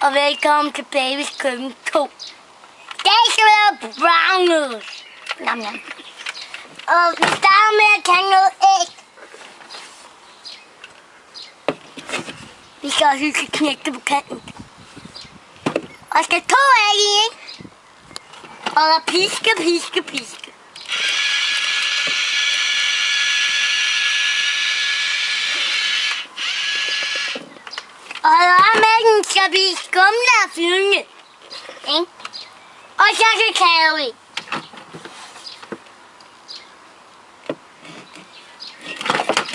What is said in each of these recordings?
og velkommen til Babys Køkken 2. Det skal være brownies. Nam, nam. Og vi starter med at tage noget æg. Vi skal også lige knække det på kanten. Og skal 2 æg i, ikke? Og der piske. Og der mælken skal blive skumle og fyldende. Og så kakao i.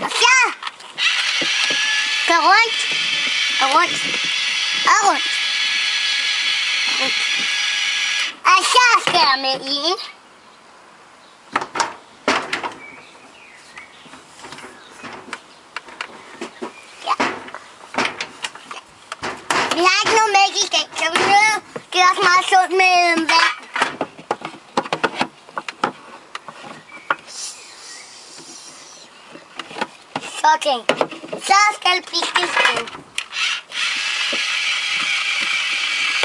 Og så gå rundt. Og så skal jeg med i. Vi har ikke noget mælk i dag, så vi nødt. Det er også meget sundt med vand. Sådan. Så skal det piskes ind.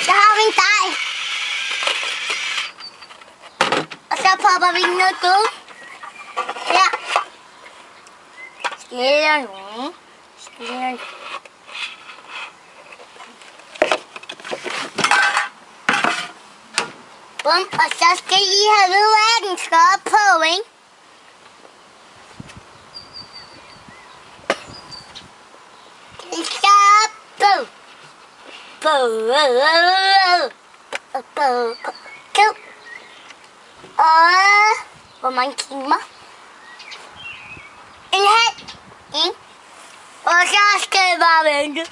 Så har vi en dej. Og så popper vi noget guld. Her. Skiller nu. Bum, og så skal I have ved, at den skal op på, ikke? Den skal op på. Og hvor mange timer? En halv, ikke? Og så skal jeg bare vente.